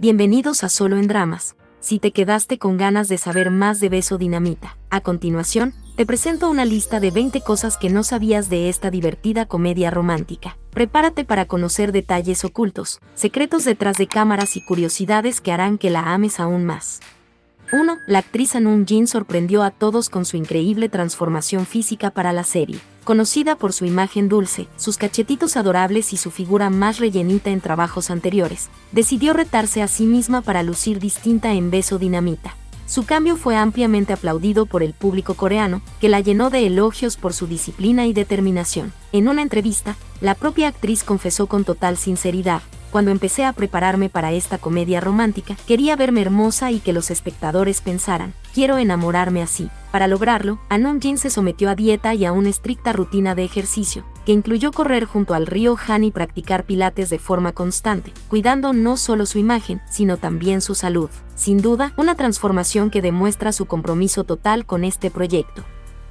Bienvenidos a Solo en Dramas. Si te quedaste con ganas de saber más de Beso Dinamita, a continuación, te presento una lista de 20 cosas que no sabías de esta divertida comedia romántica. Prepárate para conocer detalles ocultos, secretos detrás de cámaras y curiosidades que harán que la ames aún más. 1. La actriz Anum Jin sorprendió a todos con su increíble transformación física para la serie. Conocida por su imagen dulce, sus cachetitos adorables y su figura más rellenita en trabajos anteriores, decidió retarse a sí misma para lucir distinta en Beso Dinamita. Su cambio fue ampliamente aplaudido por el público coreano, que la llenó de elogios por su disciplina y determinación. En una entrevista, la propia actriz confesó con total sinceridad: cuando empecé a prepararme para esta comedia romántica, quería verme hermosa y que los espectadores pensaran, quiero enamorarme así. Para lograrlo, Anum Jin se sometió a dieta y a una estricta rutina de ejercicio, que incluyó correr junto al río Han y practicar pilates de forma constante, cuidando no solo su imagen, sino también su salud. Sin duda, una transformación que demuestra su compromiso total con este proyecto.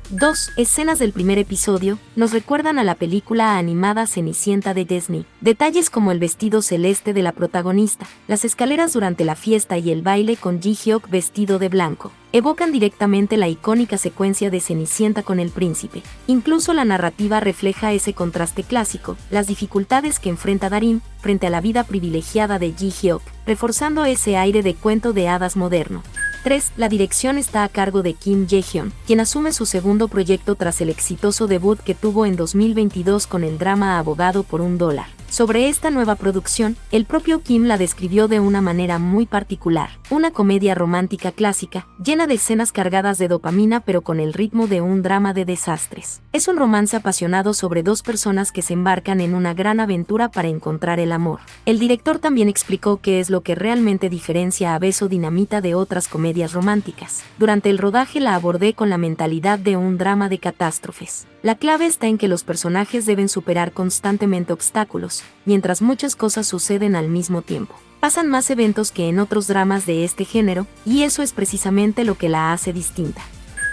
2. Escenas del primer episodio nos recuerdan a la película animada Cenicienta de Disney. Detalles como el vestido celeste de la protagonista, las escaleras durante la fiesta y el baile con Ji-hyuk vestido de blanco, evocan directamente la icónica secuencia de Cenicienta con el príncipe. Incluso la narrativa refleja ese contraste clásico, las dificultades que enfrenta Darim frente a la vida privilegiada de Ji-hyuk, reforzando ese aire de cuento de hadas moderno. 3. La dirección está a cargo de Kim Jae-hyun, quien asume su segundo proyecto tras el exitoso debut que tuvo en 2022 con el drama Abogado por $1. Sobre esta nueva producción, el propio Kim la describió de una manera muy particular: una comedia romántica clásica, llena de escenas cargadas de dopamina pero con el ritmo de un drama de desastres. Es un romance apasionado sobre dos personas que se embarcan en una gran aventura para encontrar el amor. El director también explicó qué es lo que realmente diferencia a Beso Dinamita de otras comedias románticas. Durante el rodaje la abordé con la mentalidad de un drama de catástrofes. La clave está en que los personajes deben superar constantemente obstáculos, mientras muchas cosas suceden al mismo tiempo. Pasan más eventos que en otros dramas de este género, y eso es precisamente lo que la hace distinta.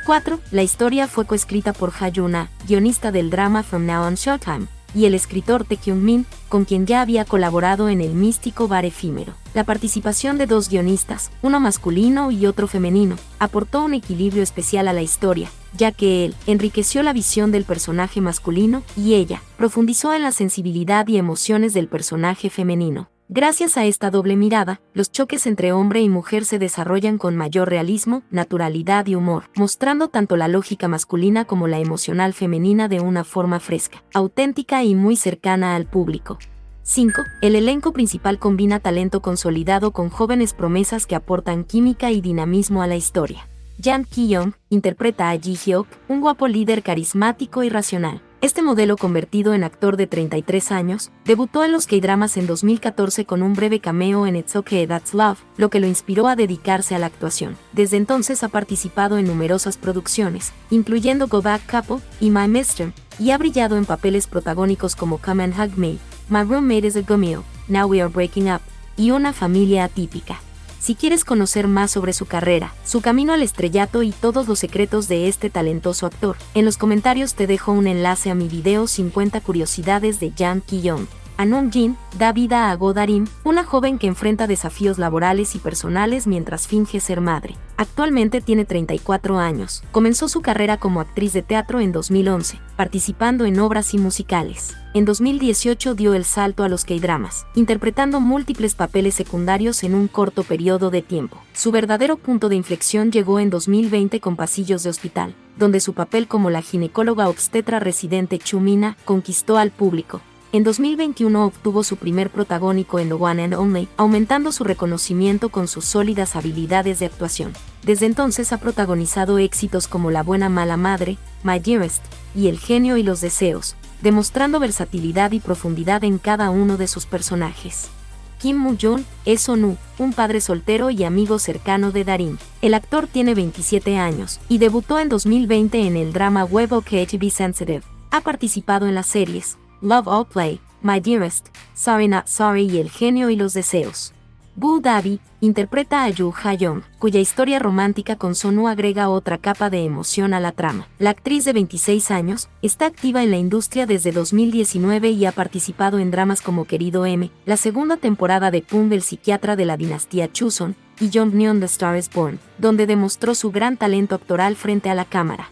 4. La historia fue coescrita por Ha Yuna, guionista del drama From Now on Showtime, y el escritor Tae Kyung-min, con quien ya había colaborado en El místico bar efímero. La participación de dos guionistas, uno masculino y otro femenino, aportó un equilibrio especial a la historia, ya que él enriqueció la visión del personaje masculino y ella profundizó en la sensibilidad y emociones del personaje femenino. Gracias a esta doble mirada, los choques entre hombre y mujer se desarrollan con mayor realismo, naturalidad y humor, mostrando tanto la lógica masculina como la emocional femenina de una forma fresca, auténtica y muy cercana al público. 5. El elenco principal combina talento consolidado con jóvenes promesas que aportan química y dinamismo a la historia. Jang Ki-young interpreta a Ji-hyuk, un guapo líder carismático y racional. Este modelo, convertido en actor de 33 años, debutó en los K-dramas en 2014 con un breve cameo en It's Okay That's Love, lo que lo inspiró a dedicarse a la actuación. Desde entonces ha participado en numerosas producciones, incluyendo Go Back Couple y My Mister, y ha brillado en papeles protagónicos como Come and Hug Me, My Roommate is a Gomeo, Now We Are Breaking Up, y Una familia atípica. Si quieres conocer más sobre su carrera, su camino al estrellato y todos los secretos de este talentoso actor, en los comentarios te dejo un enlace a mi video 50 curiosidades de Jang Ki-young. Anum Jin da vida a Go Darim, una joven que enfrenta desafíos laborales y personales mientras finge ser madre. Actualmente tiene 34 años. Comenzó su carrera como actriz de teatro en 2011, participando en obras y musicales. En 2018 dio el salto a los K-dramas, interpretando múltiples papeles secundarios en un corto periodo de tiempo. Su verdadero punto de inflexión llegó en 2020 con Pasillos de Hospital, donde su papel como la ginecóloga obstetra residente Chu Mina conquistó al público. En 2021 obtuvo su primer protagónico en The One and Only, aumentando su reconocimiento con sus sólidas habilidades de actuación. Desde entonces ha protagonizado éxitos como La buena mala madre, My Dearest, y El genio y los deseos, demostrando versatilidad y profundidad en cada uno de sus personajes. Kim Moo-jung es Sonu, un padre soltero y amigo cercano de Darim. El actor tiene 27 años y debutó en 2020 en el drama web OK to Be Sensitive. Ha participado en las series Love All Play, My Dearest, Sorry Not Sorry y El genio y los deseos. Woo Davi interpreta a Yoo Ha-young, cuya historia romántica con Sonu agrega otra capa de emoción a la trama. La actriz de 26 años está activa en la industria desde 2019 y ha participado en dramas como Querido M, la segunda temporada de Pum, el psiquiatra de la dinastía Chuseon, y Jongmyeon The Star is Born, donde demostró su gran talento actoral frente a la cámara.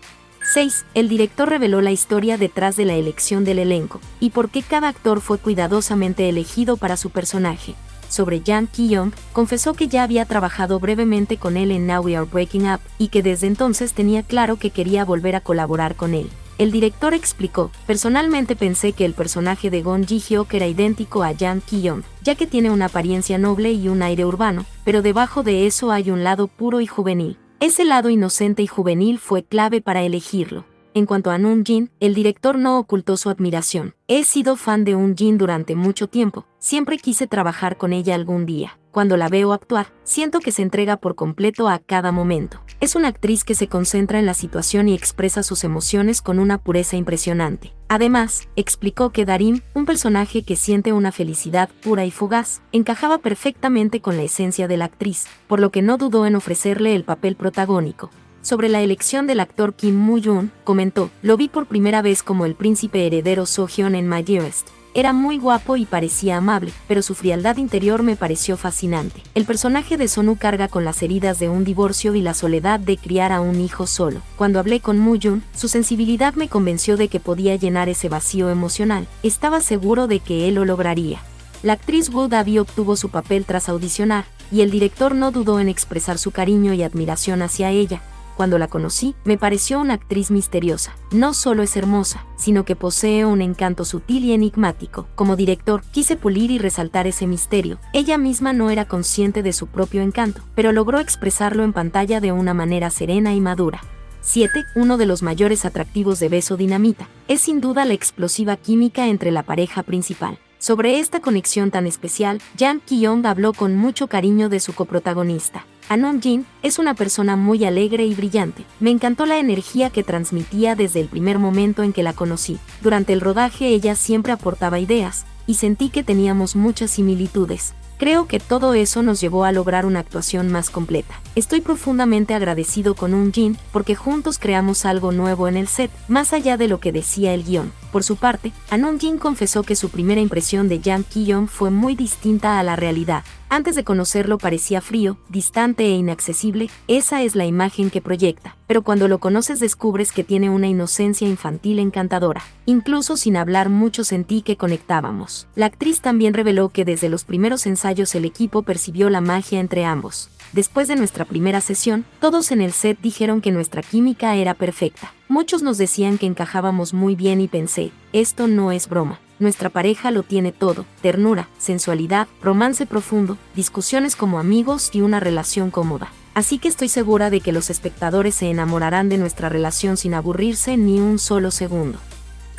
6. El director reveló la historia detrás de la elección del elenco, y por qué cada actor fue cuidadosamente elegido para su personaje. Sobre Jang Ki-young, confesó que ya había trabajado brevemente con él en Now We Are Breaking Up, y que desde entonces tenía claro que quería volver a colaborar con él. El director explicó: personalmente pensé que el personaje de Gon Ji-hyuk era idéntico a Jang Ki-young, ya que tiene una apariencia noble y un aire urbano, pero debajo de eso hay un lado puro y juvenil. Ese lado inocente y juvenil fue clave para elegirlo. En cuanto a Namjoon, el director no ocultó su admiración. He sido fan de Namjoon durante mucho tiempo, siempre quise trabajar con ella algún día. Cuando la veo actuar, siento que se entrega por completo a cada momento. Es una actriz que se concentra en la situación y expresa sus emociones con una pureza impresionante. Además, explicó que Darim, un personaje que siente una felicidad pura y fugaz, encajaba perfectamente con la esencia de la actriz, por lo que no dudó en ofrecerle el papel protagónico. Sobre la elección del actor Kim Moo-yoon, comentó: lo vi por primera vez como el príncipe heredero So-hyun en My Dearest. Era muy guapo y parecía amable, pero su frialdad interior me pareció fascinante. El personaje de Sonu carga con las heridas de un divorcio y la soledad de criar a un hijo solo. Cuando hablé con Moo-yoon, su sensibilidad me convenció de que podía llenar ese vacío emocional. Estaba seguro de que él lo lograría. La actriz Woo Davi obtuvo su papel tras audicionar, y el director no dudó en expresar su cariño y admiración hacia ella. Cuando la conocí, me pareció una actriz misteriosa. No solo es hermosa, sino que posee un encanto sutil y enigmático. Como director, quise pulir y resaltar ese misterio. Ella misma no era consciente de su propio encanto, pero logró expresarlo en pantalla de una manera serena y madura. 7. Uno de los mayores atractivos de Beso Dinamita es sin duda la explosiva química entre la pareja principal. Sobre esta conexión tan especial, Jang Ki-young habló con mucho cariño de su coprotagonista. Namjoon es una persona muy alegre y brillante. Me encantó la energía que transmitía desde el primer momento en que la conocí. Durante el rodaje ella siempre aportaba ideas, y sentí que teníamos muchas similitudes. Creo que todo eso nos llevó a lograr una actuación más completa. Estoy profundamente agradecido con Namjoon porque juntos creamos algo nuevo en el set, más allá de lo que decía el guión. Por su parte, Namjoon confesó que su primera impresión de Jang Ki-young fue muy distinta a la realidad. Antes de conocerlo parecía frío, distante e inaccesible, esa es la imagen que proyecta. Pero cuando lo conoces descubres que tiene una inocencia infantil encantadora. Incluso sin hablar mucho sentí que conectábamos. La actriz también reveló que desde los primeros ensayos el equipo percibió la magia entre ambos. Después de nuestra primera sesión, todos en el set dijeron que nuestra química era perfecta. Muchos nos decían que encajábamos muy bien y pensé, esto no es broma. Nuestra pareja lo tiene todo: ternura, sensualidad, romance profundo, discusiones como amigos y una relación cómoda. Así que estoy segura de que los espectadores se enamorarán de nuestra relación sin aburrirse ni un solo segundo.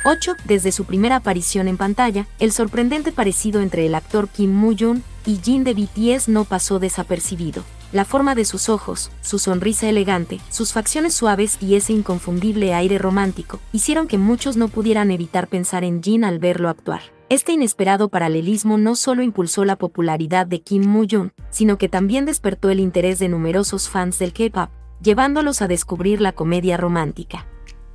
8. Desde su primera aparición en pantalla, el sorprendente parecido entre el actor Kim Moo-yoon y Jin de BTS no pasó desapercibido. La forma de sus ojos, su sonrisa elegante, sus facciones suaves y ese inconfundible aire romántico hicieron que muchos no pudieran evitar pensar en Jin al verlo actuar. Este inesperado paralelismo no solo impulsó la popularidad de Kim Moo-yoon, sino que también despertó el interés de numerosos fans del K-pop, llevándolos a descubrir la comedia romántica.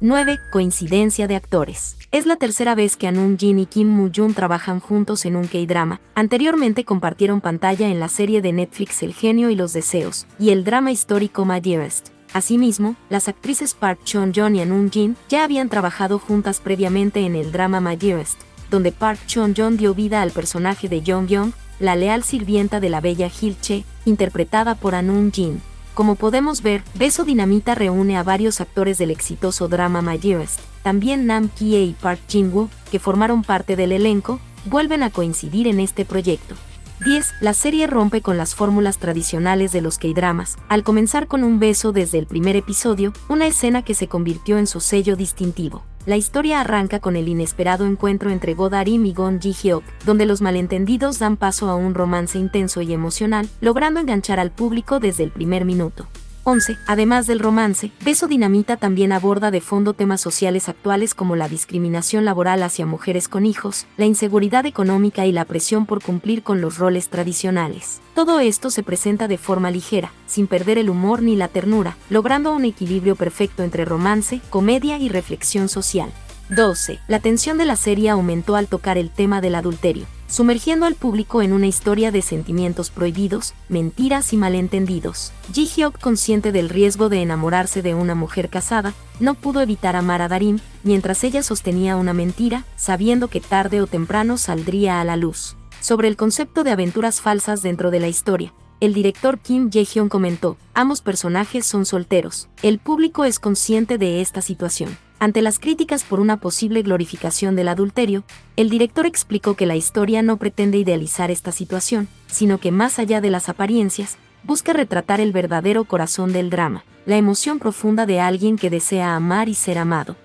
9. Coincidencia de actores. Es la tercera vez que Namjoon y Kim Moo-yoon trabajan juntos en un K-drama. Anteriormente compartieron pantalla en la serie de Netflix El genio y los deseos, y el drama histórico My Dearest. Asimismo, las actrices Park Chan-young y Namjoon ya habían trabajado juntas previamente en el drama My Dearest, donde Park Chan-young dio vida al personaje de Jong-byung, la leal sirvienta de la bella Hil-che, interpretada por Namjoon. Como podemos ver, Beso Dinamita reúne a varios actores del exitoso drama My Dearest. También Nam Kie y Park Jin-woo, que formaron parte del elenco, vuelven a coincidir en este proyecto. 10. La serie rompe con las fórmulas tradicionales de los K-dramas, al comenzar con un beso desde el primer episodio, una escena que se convirtió en su sello distintivo. La historia arranca con el inesperado encuentro entre Go Darim y Gon Ji-hyuk, donde los malentendidos dan paso a un romance intenso y emocional, logrando enganchar al público desde el primer minuto. 11. Además del romance, Beso Dinamita también aborda de fondo temas sociales actuales como la discriminación laboral hacia mujeres con hijos, la inseguridad económica y la presión por cumplir con los roles tradicionales. Todo esto se presenta de forma ligera, sin perder el humor ni la ternura, logrando un equilibrio perfecto entre romance, comedia y reflexión social. 12. La tensión de la serie aumentó al tocar el tema del adulterio, sumergiendo al público en una historia de sentimientos prohibidos, mentiras y malentendidos. Ji-hyuk, consciente del riesgo de enamorarse de una mujer casada, no pudo evitar amar a Darim, mientras ella sostenía una mentira, sabiendo que tarde o temprano saldría a la luz. Sobre el concepto de aventuras falsas dentro de la historia, el director Kim Jae-hyun comentó: ambos personajes son solteros. El público es consciente de esta situación. Ante las críticas por una posible glorificación del adulterio, el director explicó que la historia no pretende idealizar esta situación, sino que más allá de las apariencias, busca retratar el verdadero corazón del drama, la emoción profunda de alguien que desea amar y ser amado.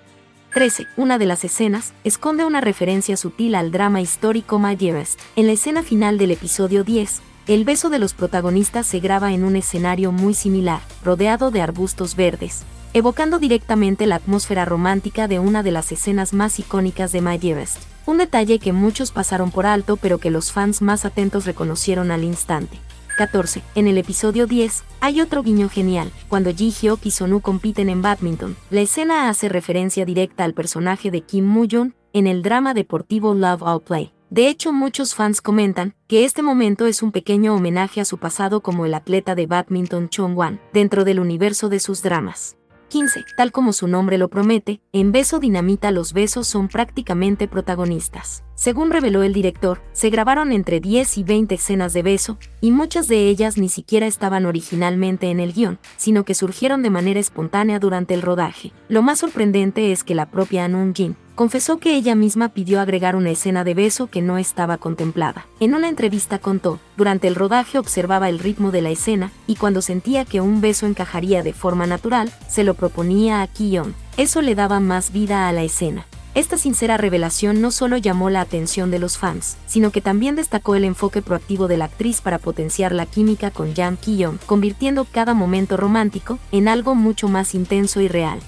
13. Una de las escenas esconde una referencia sutil al drama histórico My Dearest. En la escena final del episodio 10, el beso de los protagonistas se graba en un escenario muy similar, rodeado de arbustos verdes, evocando directamente la atmósfera romántica de una de las escenas más icónicas de My Dearest. Un detalle que muchos pasaron por alto pero que los fans más atentos reconocieron al instante. 14. En el episodio 10, hay otro guiño genial, cuando Ji-hyuk y Sonu compiten en bádminton. La escena hace referencia directa al personaje de Kim Moo-yoon en el drama deportivo Love or Play. De hecho, muchos fans comentan que este momento es un pequeño homenaje a su pasado como el atleta de bádminton Chong-wan, dentro del universo de sus dramas. 15. Tal como su nombre lo promete, en Beso Dinamita los besos son prácticamente protagonistas. Según reveló el director, se grabaron entre 10 y 20 escenas de beso, y muchas de ellas ni siquiera estaban originalmente en el guión, sino que surgieron de manera espontánea durante el rodaje. Lo más sorprendente es que la propia An Eun-jin confesó que ella misma pidió agregar una escena de beso que no estaba contemplada. En una entrevista contó: durante el rodaje observaba el ritmo de la escena, y cuando sentía que un beso encajaría de forma natural, se lo proponía a Ki-yeon. Eso le daba más vida a la escena. Esta sincera revelación no solo llamó la atención de los fans, sino que también destacó el enfoque proactivo de la actriz para potenciar la química con Jang Ki-yeon, convirtiendo cada momento romántico en algo mucho más intenso y real.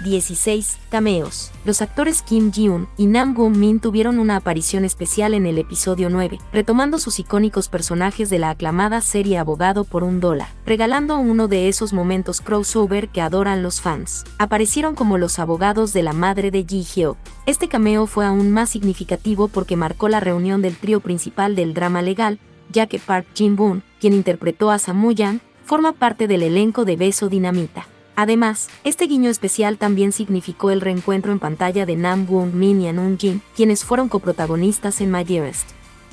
16. Cameos. Los actores Kim Ji-hoon y Nam Woo-min tuvieron una aparición especial en el episodio 9, retomando sus icónicos personajes de la aclamada serie Abogado por $1, regalando uno de esos momentos crossover que adoran los fans. Aparecieron como los abogados de la madre de Ji-hyuk. Este cameo fue aún más significativo porque marcó la reunión del trío principal del drama legal, ya que Park Jin-boon, quien interpretó a Samu-yang, forma parte del elenco de Beso Dinamita. Además, este guiño especial también significó el reencuentro en pantalla de Nam Woo-min y An Eun-jin, quienes fueron coprotagonistas en My Dearest.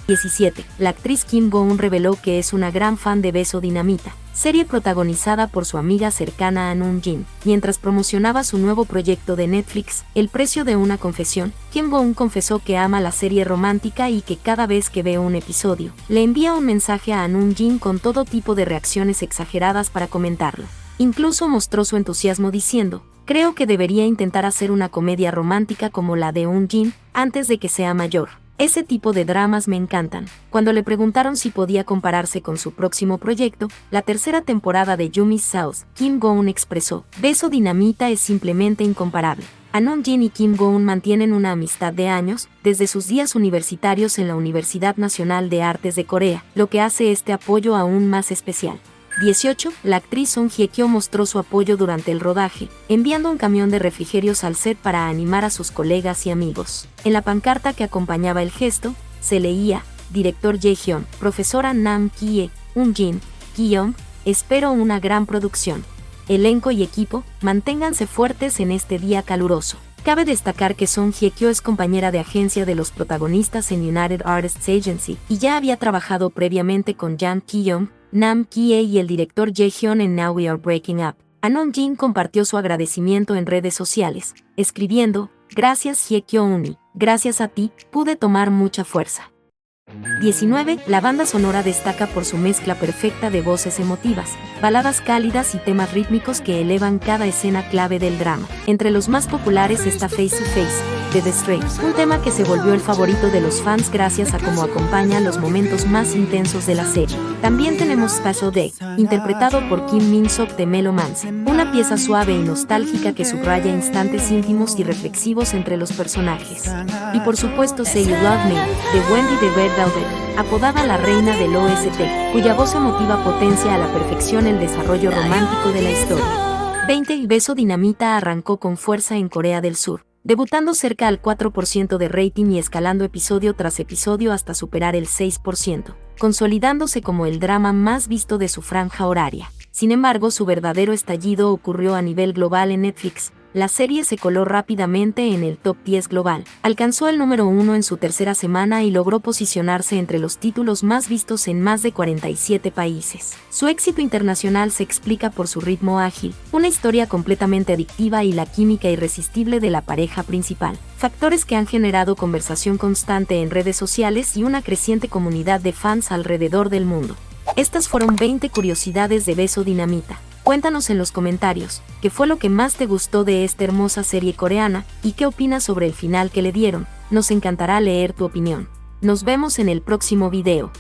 17. La actriz Kim Go-eun reveló que es una gran fan de Beso Dinamita, serie protagonizada por su amiga cercana An Eun-jin. Mientras promocionaba su nuevo proyecto de Netflix, El precio de una confesión, Kim Go-eun confesó que ama la serie romántica y que cada vez que ve un episodio, le envía un mensaje a An Eun-jin con todo tipo de reacciones exageradas para comentarlo. Incluso mostró su entusiasmo diciendo: creo que debería intentar hacer una comedia romántica como la de Eun-jin antes de que sea mayor. Ese tipo de dramas me encantan. Cuando le preguntaron si podía compararse con su próximo proyecto, la tercera temporada de Yumi's South, Kim Go-eun expresó: Beso Dinamita es simplemente incomparable. An Eun-jin y Kim Go-eun mantienen una amistad de años, desde sus días universitarios en la Universidad Nacional de Artes de Corea, lo que hace este apoyo aún más especial. 18. La actriz Song Hye-kyo mostró su apoyo durante el rodaje, enviando un camión de refrigerios al set para animar a sus colegas y amigos. En la pancarta que acompañaba el gesto, se leía: Director Jae-hyun, Profesora Nam Kie, Eun-jin, Ki-yeon, espero una gran producción. Elenco y equipo, manténganse fuertes en este día caluroso. Cabe destacar que Song Hye-kyo es compañera de agencia de los protagonistas en United Artists Agency, y ya había trabajado previamente con Jang Ki-yeon, Nam Kie y el director Jae-hyun en Now We Are Breaking Up. An Eun-jin compartió su agradecimiento en redes sociales, escribiendo: gracias Hye-kyo-uni, gracias a ti, pude tomar mucha fuerza. 19. La banda sonora destaca por su mezcla perfecta de voces emotivas, baladas cálidas y temas rítmicos que elevan cada escena clave del drama. Entre los más populares está Face to Face, de The Stray, un tema que se volvió el favorito de los fans gracias a cómo acompaña los momentos más intensos de la serie. También tenemos Special Day, interpretado por Kim Min-sok de Melomance, una pieza suave y nostálgica que subraya instantes íntimos y reflexivos entre los personajes. Y por supuesto Say You Love Me, de Wendy de Red Velvet, apodada la reina del OST, cuya voz emotiva potencia a la perfección el desarrollo romántico de la historia. 20. El beso dinamita arrancó con fuerza en Corea del Sur, debutando cerca al 4% de rating y escalando episodio tras episodio hasta superar el 6%, consolidándose como el drama más visto de su franja horaria. Sin embargo, su verdadero estallido ocurrió a nivel global en Netflix. La serie se coló rápidamente en el top 10 global, alcanzó el número 1 en su tercera semana y logró posicionarse entre los títulos más vistos en más de 47 países. Su éxito internacional se explica por su ritmo ágil, una historia completamente adictiva y la química irresistible de la pareja principal, factores que han generado conversación constante en redes sociales y una creciente comunidad de fans alrededor del mundo. Estas fueron 20 curiosidades de Beso Dinamita. Cuéntanos en los comentarios, qué fue lo que más te gustó de esta hermosa serie coreana y qué opinas sobre el final que le dieron. Nos encantará leer tu opinión. Nos vemos en el próximo video.